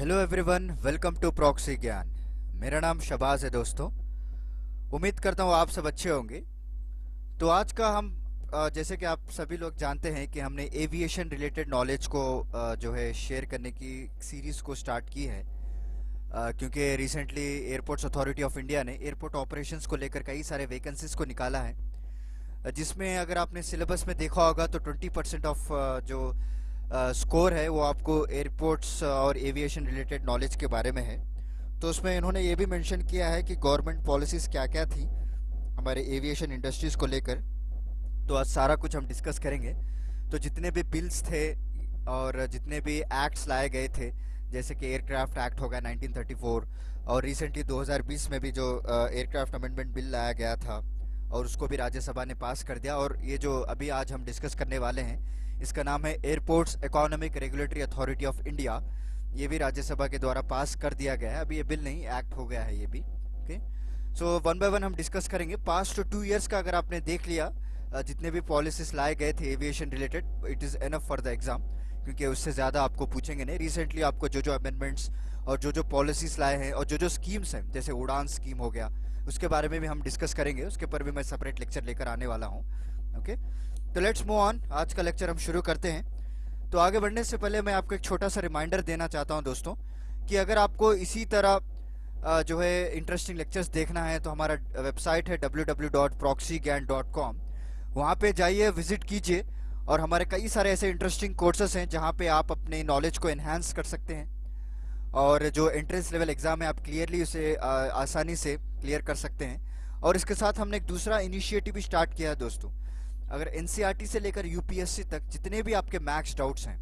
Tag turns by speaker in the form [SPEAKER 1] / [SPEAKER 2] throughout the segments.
[SPEAKER 1] Hello everyone, welcome to proxy Gyan. मेरा नाम शबाज है दोस्तों। उम्मीद करता हूँ आप सब अच्छे होंगे। तो आज का हम जैसे कि आप सभी लोग जानते हैं कि हमने एविएशन रिलेटेड नॉलेज को जो है शेयर करने की सीरीज़ को स्टार्ट की है, क्योंकि recently airports authority of India ने एयरपोर्ट ऑपरेशंस को लेकर कई सारे वैकेंसीज को निकाला है, जिसमें अगर आपने सिलेबस में देखा होगा तो 20% ऑफ जो स्कोर है वो आपको एयरपोर्ट्स और एविएशन रिलेटेड नॉलेज के बारे में है। तो उसमें इन्होंने ये भी मेंशन किया है कि गवर्नमेंट पॉलिसीज़ क्या क्या थी हमारे एविएशन इंडस्ट्रीज़ को लेकर। तो आज सारा कुछ हम डिस्कस करेंगे। तो जितने भी बिल्स थे और जितने भी एक्ट्स लाए गए थे, जैसे कि एयरक्राफ्ट एक्ट हो गया 1934, और रिसेंटली 2020 में भी जो एयरक्राफ्ट अमेंडमेंट बिल लाया गया था और उसको भी राज्यसभा ने पास कर दिया। और ये जो अभी आज हम डिस्कस करने वाले हैं, इसका नाम है airports economic regulatory authority of India. ये भी राज्यसभा के द्वारा पास कर दिया गया है। अभी ये बिल नहीं, एक्ट हो गया है ये भी। Okay, so one by one हम डिस्कस करेंगे। पास्ट 2 ईयर्स का अगर आपने देख लिया, जितने भी पॉलिसीज लाए गए थे aviation related, it is enough for the exam, क्योंकि उससे ज़्यादा आपको पूछेंगे नहीं। रिसेंटली आपको जो जो अमेंडमेंट्स और जो जो पॉलिसीज लाए हैं और जो जो स्कीम्स हैं, जैसे उड़ान स्कीम हो गया, उसके बारे में भी हम डिस्कस करेंगे। उसके ऊपर भी मैं सेपरेट लेक्चर लेकर आने वाला हूँ। ओके, तो लेट्स मूव ऑन। आज का लेक्चर हम शुरू करते हैं। तो आगे बढ़ने से पहले मैं आपको एक छोटा सा रिमाइंडर देना चाहता हूं दोस्तों, कि अगर आपको इसी तरह जो है इंटरेस्टिंग लेक्चर्स देखना है तो हमारा वेबसाइट है www.proxygyan.com। वहाँ पे जाइए, विजिट कीजिए, और हमारे कई सारे ऐसे इंटरेस्टिंग कोर्सेस हैं जहाँ पे आप अपने नॉलेज को एनहांस कर सकते हैं, और जो एंट्रेंस लेवल एग्ज़ाम है आप क्लियरली उसे आसानी से क्लियर कर सकते हैं। और इसके साथ हमने एक दूसरा इनिशिएटिव भी स्टार्ट किया है दोस्तों। अगर एनसीईआरटी से लेकर यूपीएससी तक जितने भी आपके मैथ्स डाउट्स हैं,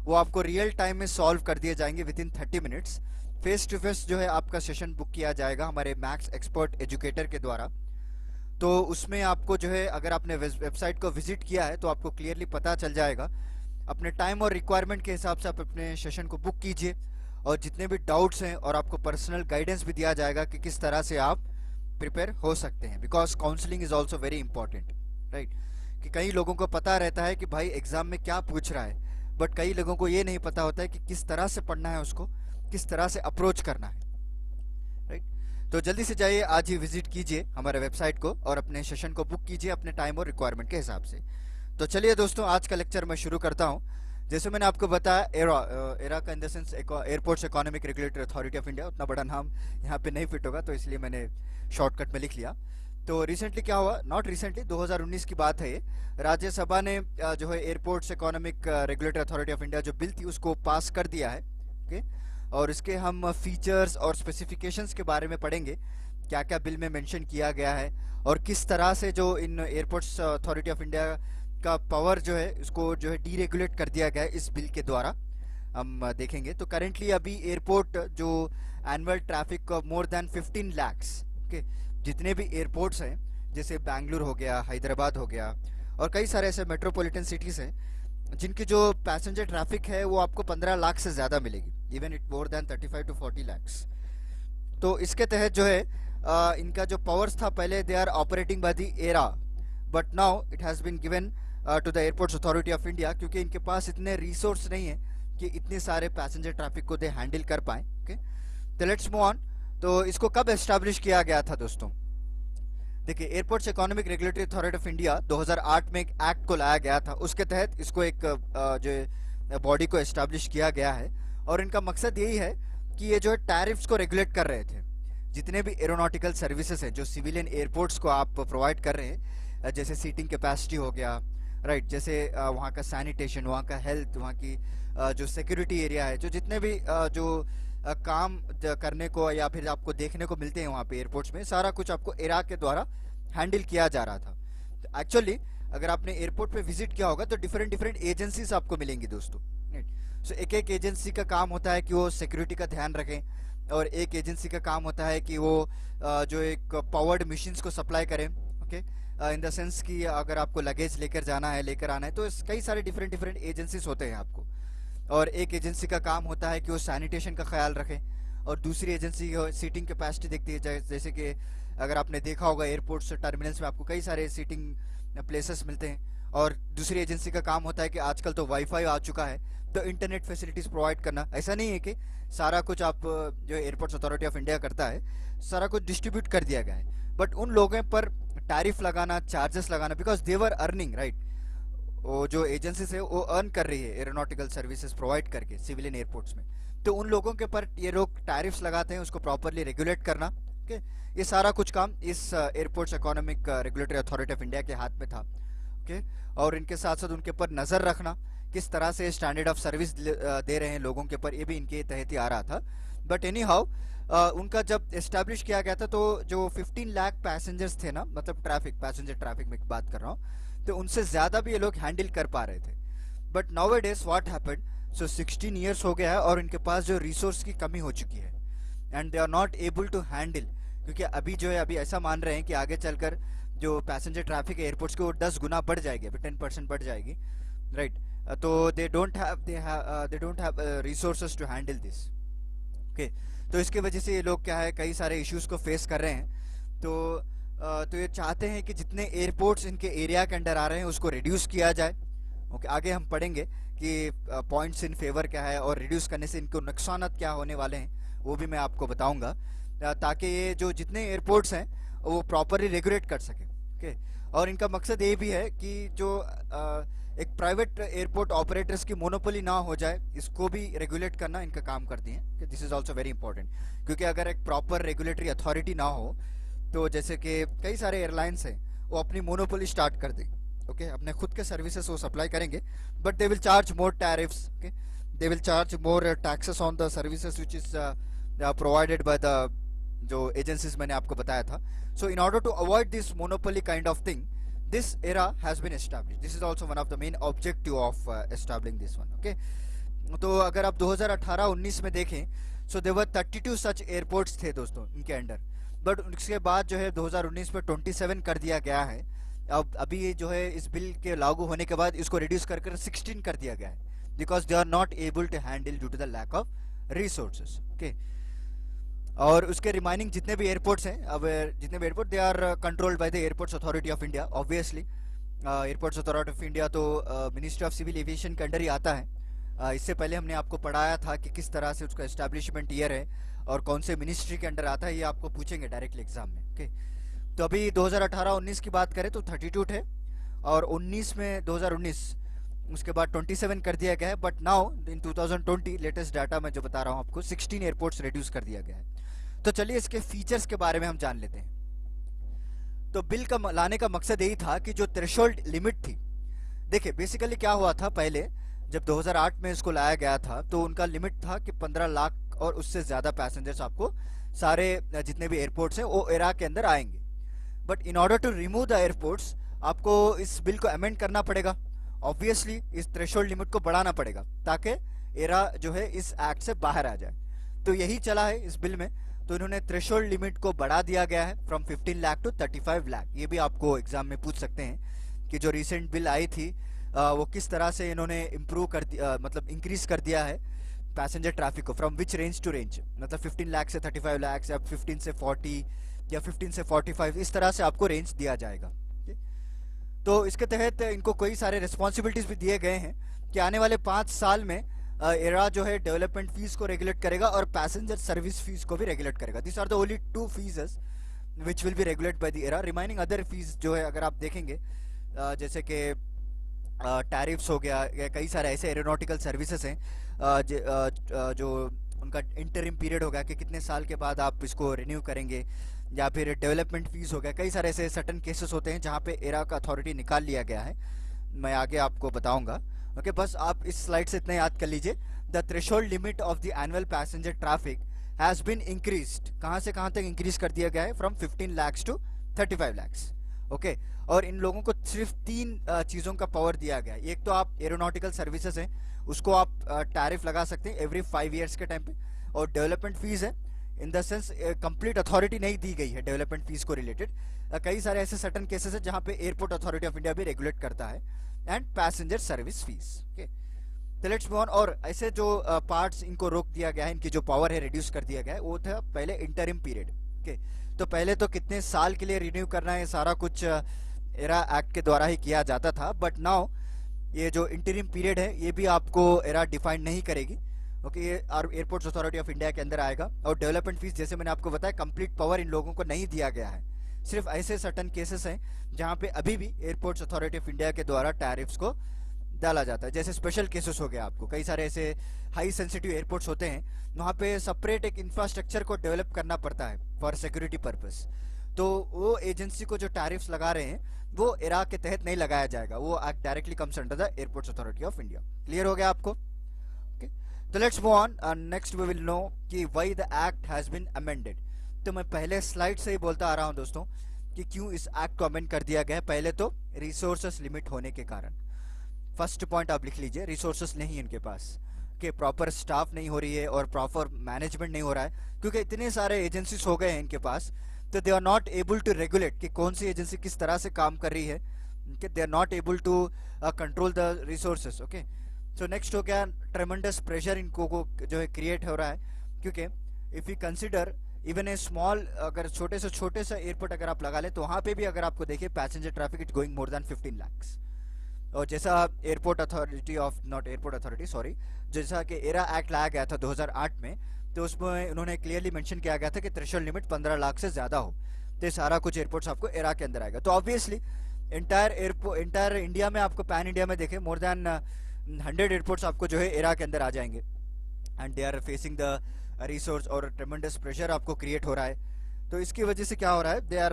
[SPEAKER 1] वो आपको रियल टाइम में सॉल्व कर दिए जाएंगे within 30 minutes. Face to face जो है आपका सेशन बुक किया जाएगा हमारे मैथ्स एक्सपर्ट एजुकेटर के द्वारा। तो उसमें आपको जो है, अगर आपने वेबसाइट को विजिट किया है तो आपको क्लियरली पता चल जाएगा। अपने टाइम और रिक्वायरमेंट के हिसाब से आप अपने सेशन को बुक कीजिए, और जितने भी डाउट्स हैं, और आपको पर्सनल गाइडेंस भी दिया जाएगा कि किस तरह से आप प्रिपेयर हो सकते हैं, because counselling is also very important, right. कि कई लोगों को पता रहता है कि भाई एग्जाम में क्या पूछ रहा है, बट कई लोगों को ये नहीं पता होता है कि किस तरह से पढ़ना है, उसको किस तरह से अप्रोच करना है, राइट। तो जल्दी से जाइए, आज ही विजिट कीजिए हमारे वेबसाइट को और अपने सेशन को बुक कीजिए अपने टाइम और रिक्वायरमेंट के हिसाब से। तो चलिए दोस्तों, आज का लेक्चर मैं शुरू करता हूँ। जैसे मैंने आपको बताया, एरा का in the sense airports economic regulatory authority of India, उतना बड़ा नाम यहाँ पे नहीं फिट होगा, तो इसलिए मैंने शॉर्टकट में लिख लिया। तो रिसेंटली क्या हुआ, नॉट रिसेंटली, 2019 की बात है ये, राज्यसभा ने जो है airports economic regulatory authority of India जो बिल थी उसको पास कर दिया है। ओके, और इसके हम फीचर्स और स्पेसिफिकेशंस के बारे में पढ़ेंगे, क्या क्या बिल में मेंशन किया गया है, और किस तरह से जो इन एयरपोर्ट्स अथॉरिटी ऑफ इंडिया का पावर जो है उसको जो है डीरेगुलेट कर दिया गया है इस बिल के द्वारा, हम देखेंगे। तो करेंटली अभी एयरपोर्ट जो annual traffic more than 15 lakhs, okay, जितने भी एयरपोर्ट्स हैं, जैसे बेंगलुरु हो गया, हैदराबाद हो गया, और कई सारे ऐसे मेट्रोपॉलिटन सिटीज़ हैं जिनकी जो पैसेंजर ट्रैफिक है वो आपको 15 लाख से ज़्यादा मिलेगी, even it more than 35 to 40 lakhs। तो इसके तहत जो है इनका जो पावर्स था, पहले they are operating by the AERA, but now it has been given to the airports authority of India, क्योंकि इनके पास इतने रिसोर्स नहीं है कि इतने सारे पैसेंजर ट्रैफिक को दे हैंडल कर पाएँ। ओके, तो लेट्स मूव ऑन। तो इसको कब एस्टैब्लिश किया गया था दोस्तों? देखिए, airports economic regulatory authority of India 2008 में एक एक्ट को लाया गया था, उसके तहत इसको एक जो बॉडी को एस्टैब्लिश किया गया है। और इनका मकसद यही है कि ये जो है टैरिफ्स को रेगुलेट कर रहे थे। जितने भी एरोनॉटिकल सर्विसेज हैं जो सिविलियन एयरपोर्ट्स को आप प्रोवाइड कर रहे हैं, जैसे सीटिंग कैपेसिटी हो गया, राइट, जैसे वहाँ का सैनिटेशन, वहाँ का हेल्थ, वहाँ की जो सिक्योरिटी एरिया है, जो जितने भी जो काम करने को या फिर आपको देखने को मिलते हैं वहाँ पे एयरपोर्ट्स में, सारा कुछ आपको एरा के द्वारा हैंडल किया जा रहा था। तो एक्चुअली अगर आपने एयरपोर्ट पे विजिट किया होगा तो डिफरेंट डिफरेंट एजेंसीज आपको मिलेंगी दोस्तों, राइट। सो एक एक एजेंसी का काम होता है कि वो सिक्योरिटी का ध्यान रखें, और एक एजेंसी का काम होता है कि वो जो एक पावर्ड मशीन्स को सप्लाई करें। ओके, इन द सेंस कि अगर आपको लगेज लेकर जाना है, लेकर आना है, तो कई सारे डिफरेंट डिफरेंट एजेंसीज होते हैं आपको। और एक एजेंसी का काम होता है कि वो सैनिटेशन का ख्याल रखें, और दूसरी एजेंसी सीटिंग कैपेसिटी देखती है। जैसे कि अगर आपने देखा होगा एयरपोर्ट्स टर्मिनल्स में आपको कई सारे सीटिंग प्लेसेस मिलते हैं, और दूसरी एजेंसी का काम होता है कि आजकल तो वाईफाई आ चुका है, तो इंटरनेट फैसिलिटीज प्रोवाइड करना। ऐसा नहीं है कि सारा कुछ आप जो एयरपोर्ट्स अथॉरिटी ऑफ इंडिया करता है सारा कुछ डिस्ट्रीब्यूट कर दिया गया है, बट उन लोगों पर टैरिफ लगाना, चार्जेस लगाना, because they were earning, right. वो जो एजेंसीज है वो अर्न कर रही है एरोनॉटिकल सर्विसेज प्रोवाइड करके सिविलियन एयरपोर्ट्स में, तो उन लोगों के पर ये लोग टैरिफ्स लगाते हैं, उसको प्रॉपरली रेगुलेट करना। ओके, ये सारा कुछ काम इस airports economic regulatory authority of India के हाथ में था। ओके, और इनके साथ साथ उनके ऊपर नज़र रखना, किस तरह से स्टैंडर्ड ऑफ सर्विस दे रहे हैं लोगों के ऊपर, ये भी इनके तहत ही आ रहा था। बट एनी हाउ उनका जब एस्टेब्लिश किया गया था तो जो 15 लाख पैसेंजर्स थे ना, मतलब ट्रैफिक, पैसेंजर ट्रैफिक में बात कर रहा हूँ, तो उनसे ज़्यादा भी ये लोग हैंडल कर पा रहे थे। But now days what happened, so 16 years हो गया है और इनके पास जो रिसोर्स की कमी हो चुकी है and they are not able to handle, क्योंकि अभी जो है अभी ऐसा मान रहे हैं कि आगे चलकर जो पैसेंजर ट्रैफिक है एयरपोर्ट्स के वो 10 गुना बढ़ जाएगी, अभी 10% बढ़ जाएगी, राइट। तो they don't have resources to handle this. Okay, तो इसके वजह से ये लोग क्या है कई सारे इश्यूज को फेस कर रहे हैं। तो ये चाहते हैं कि जितने एयरपोर्ट्स इनके एरिया के अंडर आ रहे हैं उसको रिड्यूस किया जाए। ओके, आगे हम पढ़ेंगे कि पॉइंट्स इन फेवर क्या है और रिड्यूस करने से इनको नुकसान क्या होने वाले हैं, वो भी मैं आपको बताऊंगा, ताकि ये जो जितने एयरपोर्ट्स हैं वो प्रॉपरली रेगुलेट कर सके। ओके, और इनका मकसद ये भी है कि जो एक प्राइवेट एयरपोर्ट ऑपरेटर्स की मोनोपोली ना हो जाए, इसको भी रेगुलेट करना इनका काम करती हैं। This is also very important, क्योंकि अगर एक प्रॉपर रेगुलेटरी अथॉरिटी ना हो तो जैसे कि कई सारे एयरलाइंस हैं वो अपनी मोनोपोली स्टार्ट कर देंगे। ओके, अपने खुद के सर्विसेज वो सप्लाई करेंगे, but they will charge more tariffs. Okay, they will charge more taxes on the services which is provided by the जो एजेंसीज मैंने आपको बताया था। So in order to avoid this monopoly kind of thing, this era has been established. This is also one of the main objective of establishing this one. Okay, तो अगर आप 2018-19 में देखें, so there were 32 such airports थे दोस्तों इनके under, but उसके बाद जो है 2019 में 27 कर दिया गया है। अब अभी जो है इस बिल के लागू होने के बाद इसको रिड्यूस कर 16 कर दिया गया है, because they are not able to handle due to the lack of resources. Okay, और उसके रिमाइनिंग जितने भी एयरपोर्ट्स हैं, अब जितने भी airport, they are controlled by the airports authority of India. Obviously airports authority of India तो ministry of civil aviation के अंडर ही आता है। इससे पहले हमने आपको पढ़ाया था कि किस तरह से उसका एस्टैब्लिशमेंट ईयर है और कौन से मिनिस्ट्री के अंडर आता है, ये आपको पूछेंगे डायरेक्टली एग्जाम में। ओके, तो अभी 2018-19 की बात करें तो 32 थे, और 19 में 2019 उसके बाद 27 कर दिया गया है। But now in 2020 latest data मैं जो बता रहा हूँ आपको, 16 एयरपोर्ट्स रिड्यूस कर दिया गया है। तो चलिए इसके फीचर्स के बारे में हम जान लेते हैं। तो बिल का लाने का मकसद यही था कि जो थ्रेशोल्ड लिमिट थी, देखिए बेसिकली क्या हुआ था, पहले जब 2008 में इसको लाया गया था तो उनका लिमिट था कि 15 लाख और उससे ज़्यादा पैसेंजर्स आपको सारे जितने भी एयरपोर्ट्स हैं वो एरा के अंदर आएंगे। But in order to remove the airports आपको इस बिल को अमेंड करना पड़ेगा, ऑब्वियसली इस थ्रेशोल्ड लिमिट को बढ़ाना पड़ेगा ताकि एरा जो है इस एक्ट से बाहर आ जाए। तो यही चला है इस बिल में, तो इन्होंने थ्रेशोल्ड लिमिट को बढ़ा दिया गया है फ्रॉम 15 लाख टू 35 लाख। ये भी आपको एग्जाम में पूछ सकते हैं कि जो रिसेंट बिल आई थी वो किस तरह से इन्होंने इम्प्रूव कर दिया, मतलब इंक्रीज कर दिया है पैसेंजर ट्रैफिक को, from which range to range, मतलब 15 लाख से 35 लाख, या 15 से 40 या 15 से 45, इस तरह से आपको रेंज दिया जाएगा। तो इसके तहत इनको कई सारे रिस्पॉन्सिबिलिटीज भी दिए गए हैं कि आने वाले 5 साल में एरा जो है डेवलपमेंट फीस को रेगुलेट करेगा और पैसेंजर सर्विस फीस को भी रेगुलेट करेगा। This are the only 2 fees which will be regulate by the AERA. Remaining other fees जो है अगर आप देखेंगे जैसे कि टैरिफ्स हो गया, या कई सारे ऐसे एरोनॉटिकल सर्विसेज हैं जो उनका इंटरिम पीरियड होगा कि कितने साल के बाद आप इसको रिन्यू करेंगे, या फिर डेवलपमेंट फीस हो गया, कई सारे ऐसे सर्टन केसेस होते हैं जहाँ पे एरा का अथॉरिटी निकाल लिया गया है, मैं आगे आपको बताऊंगा। ओके, बस आप इस स्लाइड से इतना याद कर लीजिए, the threshold limit of the annual passenger traffic has been increased, कहाँ से कहाँ तक इंक्रीज कर दिया गया है, from 15 lakh to 35 lakh. Okay, और इन लोगों को सिर्फ 3 चीज़ों का पावर दिया गया है। एक तो आप एरोनॉटिकल सर्विसेज हैं उसको आप टैरिफ लगा सकते हैं एवरी 5 ईयर्स के टाइम पे, और डेवलपमेंट फीस है in the sense complete authority नहीं दी गई है डेवलपमेंट फीस को रिलेटेड। कई सारे ऐसे सर्टन केसेस हैं जहाँ पे एयरपोर्ट अथॉरिटी ऑफ इंडिया भी रेगुलेट करता है, and passenger service fees. Okay, तो लेट्स मूव ऑन। और ऐसे जो पार्ट्स इनको रोक दिया गया है, इनकी जो पावर है रिड्यूस कर दिया गया है, वो था पहले इंटरिम पीरियड। ओके, तो पहले तो कितने साल के लिए रिन्यू करना है सारा कुछ एरा एक्ट के द्वारा ही किया जाता था, बट नाउ ये जो इंटरिम पीरियड है ये भी आपको एरा डिफाइन नहीं करेगी। ओके, ये एयरपोर्ट्स अथॉरिटी ऑफ इंडिया के अंदर आएगा। और डेवलपमेंट फीस जैसे मैंने आपको बताया, कंप्लीट पावर इन लोगों को नहीं दिया गया है। सिर्फ ऐसे सर्टन केसेस हैं जहां पे अभी भी एयरपोर्ट्स अथॉरिटी ऑफ इंडिया के द्वारा टैरिफ्स को डाला जाता है। जैसे स्पेशल केसेस हो गए, आपको कई सारे ऐसे हाई सेंसिटिव एयरपोर्ट्स होते हैं, वहाँ पे सेपरेट एक इंफ्रास्ट्रक्चर को डेवलप करना पड़ता है फॉर सिक्योरिटी पर्पस। तो वो एजेंसी को जो टैरिफ्स लगा रहे हैं वो एरा के तहत नहीं लगाया जाएगा, वो act directly comes under the airports authority of India. Clear हो गया आपको? ओके, तो let's move on. Next we will know कि why the act has been amended. तो मैं पहले स्लाइड से ही बोलता आ रहा हूं दोस्तों कि क्यों इस एक्ट को अमेंड कर दिया गया है। पहले तो रिसोर्सेस लिमिट होने के कारण, फर्स्ट पॉइंट आप लिख लीजिए, रिसोर्सेस नहीं है इनके पास, कि प्रॉपर स्टाफ नहीं हो रही है और प्रॉपर मैनेजमेंट नहीं हो रहा है, क्योंकि इतने सारे एजेंसीज हो गए हैं इनके पास, तो they are not able to regulate कि कौन सी एजेंसी किस तरह से काम कर रही है, कि they are not able to control the resources. Okay, so next हो गया ट्रेमेंडस प्रेशर इनको को जो है क्रिएट हो रहा है, क्योंकि if you consider even a small, अगर छोटे सा एयरपोर्ट अगर आप लगा लें तो वहाँ पे भी अगर आपको देखिए passenger traffic is going more than 15 lakhs। और जैसा airport authority of, not airport authority sorry, जैसा कि एरा एक्ट लाया गया था 2008 में, तो उसमें उन्होंने क्लियरली मेंशन किया गया था कि थ्रेशोल्ड लिमिट 15 लाख से ज़्यादा हो, तो सारा कुछ एयरपोर्ट्स आपको एरा के अंदर आएगा। तो ऑब्वियसली इंटायर इंडिया में आपको, पैन इंडिया में देखें, मोर देन 100 एयरपोर्ट्स आपको जो है एरा के अंदर आ जाएंगे, and they are facing the resource और ट्रेमेंडस प्रेशर आपको क्रिएट हो रहा है। तो इसकी वजह से क्या हो रहा है, they are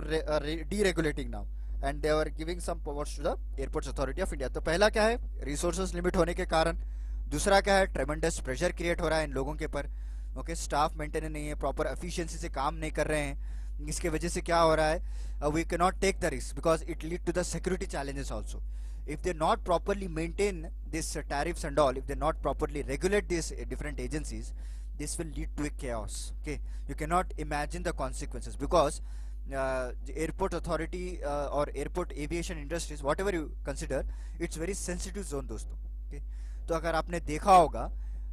[SPEAKER 1] deregulating now and they are giving some powers to the airports authority of India. तो पहला क्या है, रिसोर्सेज लिमिट होने के कारण। दूसरा क्या है, ट्रेमेंडस प्रेशर क्रिएट हो रहा है इन लोगों के ऊपर। ओके, स्टाफ मेंटेन नहीं है, प्रॉपर एफिशिएंसी से काम नहीं कर रहे हैं। इसके वजह से क्या हो रहा है, we can not take the risk because it lead to the security challenges also. if they not properly maintain this tariffs and all, if they not properly regulate these different agencies, this will lead to a chaos. Okay, you cannot imagine the consequences because the airport authority or airport aviation industries, whatever you consider, it's very sensitive zone दोस्तों। okay? तो अगर आपने देखा होगा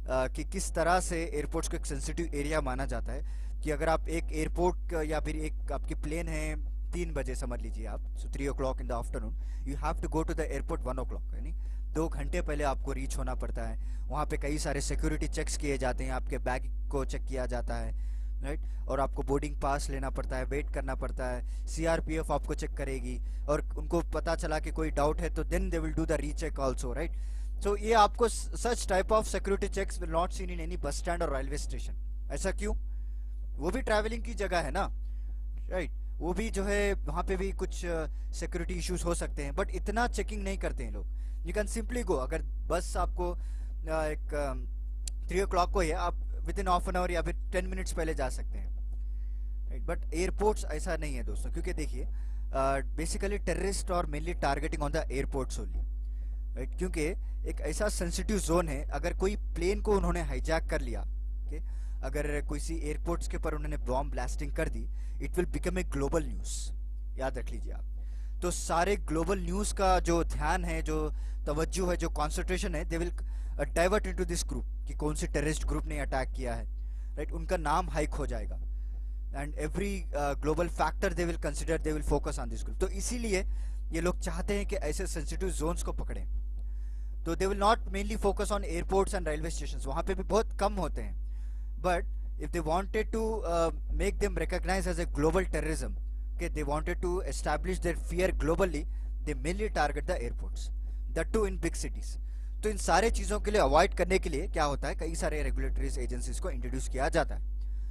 [SPEAKER 1] कि किस तरह से एयरपोर्ट्स को एक सेंसिटिव एरिया माना जाता है, कि अगर आप एक एयरपोर्ट या फिर एक आपकी प्लेन है 3 बजे समझ लीजिए आप, so 3 o'clock in the afternoon, you have to go to the airport 1 o'clock, यानी 2 घंटे पहले आपको रीच होना पड़ता है। वहाँ पे कई सारे सिक्योरिटी चेक्स किए जाते हैं, आपके बैग को चेक किया जाता है, राइट, और आपको बोर्डिंग पास लेना पड़ता है, वेट करना पड़ता है, सीआरपीएफ आपको चेक करेगी, और उनको पता चला कि कोई डाउट है तो then they will do the recheck also, right. So ये आपको such type of security checks will not seen in any bus stand और रेलवे स्टेशन। ऐसा क्यों? वो भी ट्रैवलिंग की जगह है ना, राइट, वो भी जो है वहाँ पे भी कुछ सिक्योरिटी इश्यूज हो सकते हैं, बट इतना चेकिंग नहीं करते हैं लोग। यू कैन सिंपली गो, अगर बस आपको एक 3 o'clock को है, आप with in half an hour या फिर 10 मिनट्स पहले जा सकते हैं, राइट। बट एयरपोर्ट्स ऐसा नहीं है दोस्तों, क्योंकि देखिए बेसिकली टेररिस्ट और mainly targeting on the airports only, right, क्योंकि एक ऐसा सेंसिटिव जोन है, अगर कोई प्लेन को उन्होंने हाईजैक कर लिया, okay? अगर किसी एयरपोर्ट्स के ऊपर उन्होंने बॉम्ब ब्लास्टिंग कर दी, it will become a global news, याद रख लीजिए आप। तो सारे ग्लोबल न्यूज़ का जो ध्यान है, जो तवज्जो है, जो कॉन्सेंट्रेशन है, they will divert into this group, कि कौन सी टेररिस्ट ग्रुप ने अटैक किया है, राइट, उनका नाम हाइक हो जाएगा, and every global factor they will consider, they will focus on this group. तो इसीलिए ये लोग चाहते हैं कि ऐसे सेंसिटिव जोन्स को पकड़ें। तो दे will not mainly focus on airports and railway station, वहाँ पे भी बहुत कम होते हैं, but if they wanted to make them recognize as a global terrorism, okay, they wanted to establish their fear globally, they mainly target the airports, that too in big cities। तो इन सारे चीज़ों के लिए अवॉइड करने के लिए क्या होता है, कई सारे रेगुलेटरी एजेंसीज को इंट्रोड्यूस किया जाता है।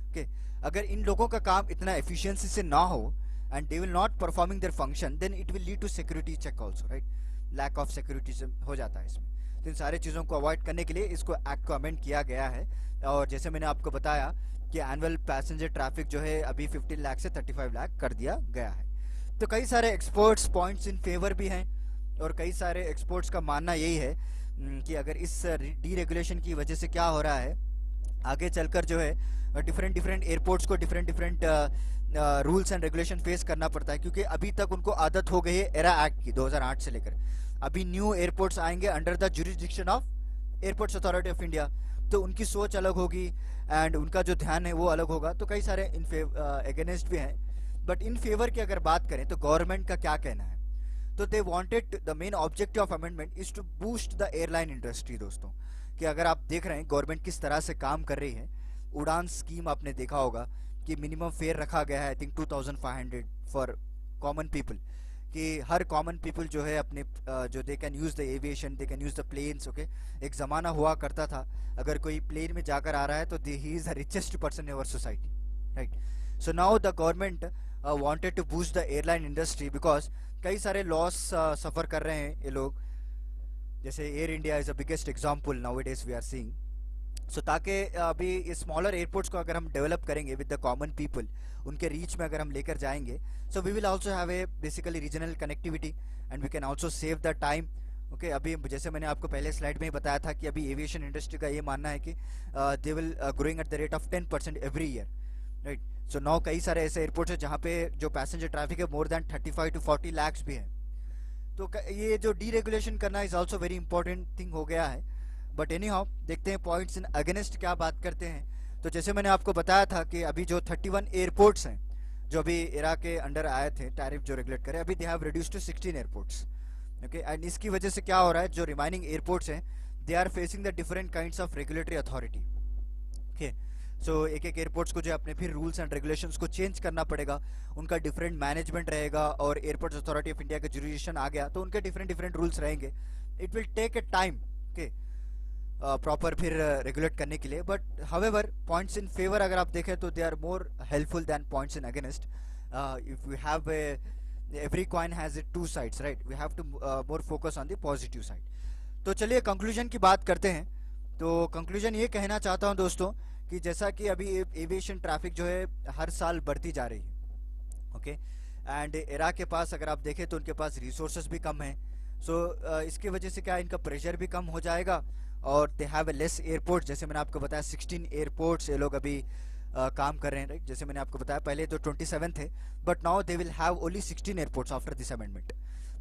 [SPEAKER 1] okay, अगर इन लोगों का काम इतना एफिशिएंसी से ना हो and they will not performing their function, then it will lead to security check also, right, lack of security हो जाता है इसमें। तो इन सारे चीज़ों को अवॉइड करने के लिए इसको एक्ट को अमेंड किया गया है। और जैसे मैंने आपको बताया कि एनुअल पैसेंजर ट्रैफिक जो है अभी 15 लाख से 35 लाख कर दिया गया है। तो कई सारे एक्सपर्ट्स पॉइंट्स इन फेवर भी हैं, और कई सारे एक्सपर्ट्स का मानना यही है कि अगर इस डीरेगुलेशन की वजह से क्या हो रहा है, आगे चलकर जो है डिफरेंट एयरपोर्ट्स को different rules and regulation face करना पड़ता है, क्योंकि अभी तक उनको आदत हो गई है एरा एक्ट की 2008 से लेकर। अभी न्यू एयरपोर्ट्स आएंगे under the jurisdiction of airports authority of India, तो उनकी सोच अलग होगी एंड उनका जो ध्यान है वो अलग होगा। तो कई सारे अगेंस्ट भी हैं, बट इन फेवर की अगर बात करें तो गवर्नमेंट का क्या कहना है। तो they wanted, the main objective of amendment is to boost the airline industry दोस्तों। कि अगर आप देख रहे हैं गवर्नमेंट किस तरह से काम कर रही है, उड़ान स्कीम आपने देखा होगा कि मिनिमम फेयर रखा गया है I think 2500 for common people, कि हर कॉमन पीपल जो है अपने जो they can use the aviation, they can use the planes. Okay, एक ज़माना हुआ करता था अगर कोई प्लेन में जाकर आ रहा है तो he is the richest person in our society, right. So now the government wanted to boost the airline industry because कई सारे लॉस सफ़र कर रहे हैं ये लोग, जैसे Air India is the biggest example now it is we are seeing. So ताकि अभी स्मॉलर एयरपोर्ट्स को अगर हम डेवलप करेंगे विद द कॉमन पीपल, उनके रीच में अगर हम लेकर जाएंगे, so we will also have a basically regional connectivity and we can also save the time. Okay, अभी जैसे मैंने आपको पहले स्लाइड में ही बताया था कि अभी एविएशन इंडस्ट्री का ये मानना है कि they will growing at the rate of 10% every year, right. So now कई सारे ऐसे एयरपोर्ट्स हैं जहाँ पे जो पैसेंजर ट्रैफिक है मोर देन 35 to 40 lakhs भी है। तो ये जो डीरेगुलेशन करना is also very important thing हो गया है। बट एनी हाउ देखते हैं पॉइंट्स इन अगेंस्ट क्या बात करते हैं। तो जैसे मैंने आपको बताया था कि अभी जो 31 एयरपोर्ट्स हैं जो अभी इरा के अंडर आए थे टैरिफ जो रेगुलेट करे, अभी they have reduced to 16 airports. Okay, and इसकी वजह से क्या हो रहा है, जो रिमाइनिंग एयरपोर्ट्स हैं they are facing the different kinds of regulatory authority. Okay, so एक एक एयरपोर्ट्स को जो अपने फिर रूल्स एंड रेगुलेशंस को चेंज करना पड़ेगा, उनका डिफरेंट मैनेजमेंट रहेगा, और एयरपोर्ट्स अथॉरिटी ऑफ इंडिया का जुरिडिक्शन आ गया तो उनके डिफरेंट डिफरेंट रूल्स रहेंगे। It will take a time okay proper फिर रेगुलेट करने के लिए। But however points in favour अगर आप देखें तो they are more helpful than points in against. If we have every coin has its two sides, right? We have to more focus on the positive side. तो चलिए conclusion की बात करते हैं। तो कंक्लूजन ये कहना चाहता हूँ दोस्तों कि जैसा कि अभी एविएशन ट्रैफिक जो है हर साल बढ़ती जा रही है, ओके, एंड इराक के पास अगर आप देखें तो उनके पास रिसोर्सेज भी कम हैं। सो इसकी वजह से क्या इनका प्रेशर भी कम हो जाएगा, और they have a less airport. जैसे मैंने आपको बताया 16 एयरपोर्ट्स ये लोग अभी काम कर रहे हैं, राइट। जैसे मैंने आपको बताया पहले तो 27 थे, but now they will have only 16 airports after this amendment.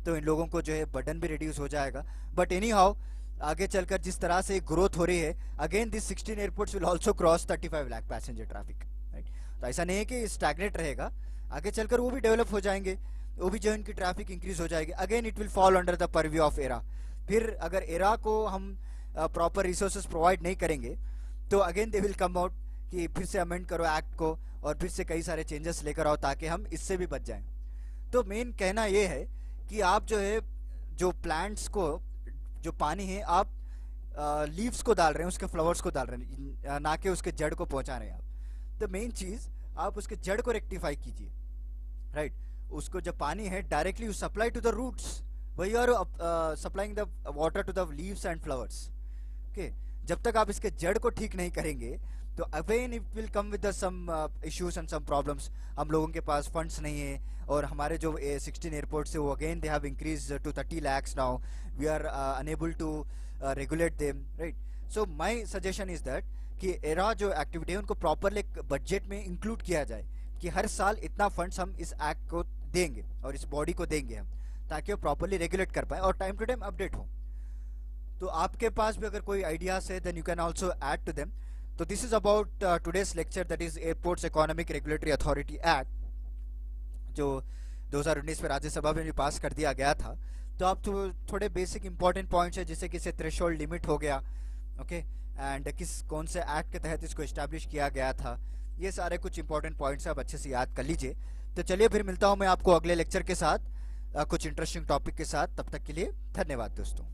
[SPEAKER 1] तो इन लोगों को जो है बर्डन भी रिड्यूस हो जाएगा। बट एनी हाउ आगे चलकर जिस तरह से ग्रोथ हो रही है, again this 16 airports will also cross 35 lakh passenger traffic, right. तो ऐसा नहीं है कि स्टैग्नेट रहेगा, आगे चलकर वो भी डेवलप हो जाएंगे, वो भी जो इनकी ट्रैफिक इंक्रीज हो जाएगी। Again it will fall under the purview of era. फिर अगर एरा को हम प्रॉपर रिसोर्सेज प्रोवाइड नहीं करेंगे तो again they will come out कि फिर से अमेंड करो एक्ट को और फिर से कई सारे चेंजेस लेकर आओ ताकि हम इससे भी बच जाएं। तो मेन कहना ये है कि आप जो है जो प्लांट्स को जो पानी है आप लीव्स को डाल रहे हैं, उसके फ्लावर्स को डाल रहे हैं, ना कि उसके जड़ को पहुंचा रहे हैं आप। तो मेन चीज आप उसके जड़ को रेक्टिफाई कीजिए, राइट। उसको जब पानी है directly you supply to the roots, वही are supplying the water to the leaves and flowers. Okay, जब तक आप इसके जड़ को ठीक नहीं करेंगे तो again it will come with some issues and some problems. हम लोगों के पास फंड्स नहीं है, और हमारे जो 16 एयरपोर्ट्स है वो again they have increase to 30 lakhs now, we are unable to regulate them, right. So my suggestion is that कि एरा जो एक्टिविटी है उनको प्रॉपरली बजट में इंक्लूड किया जाए कि हर साल इतना फंड्स हम इस एक्ट को देंगे और इस बॉडी को देंगे हम, ताकि वो प्रॉपरली रेगुलेट कर पाए और टाइम टू टाइम अपडेट हो। तो आपके पास भी अगर कोई आइडियाज है then you can also add to them. तो this is about today's lecture, that is airports economic regulatory authority act, जो 2019 में राज्यसभा में भी पास कर दिया गया था। तो आप थोड़े बेसिक इंपॉर्टेंट पॉइंट्स है जैसे कि इसे थ्रेशोल्ड लिमिट हो गया, ओके, एंड कौन से एक्ट के तहत इसको एस्टैब्लिश किया गया था, ये सारे कुछ इंपॉर्टेंट पॉइंट्स आप अच्छे से याद कर लीजिए। तो चलिए फिर मिलता हूँ मैं आपको अगले लेक्चर के साथ कुछ इंटरेस्टिंग टॉपिक के साथ। तब तक के लिए धन्यवाद दोस्तों।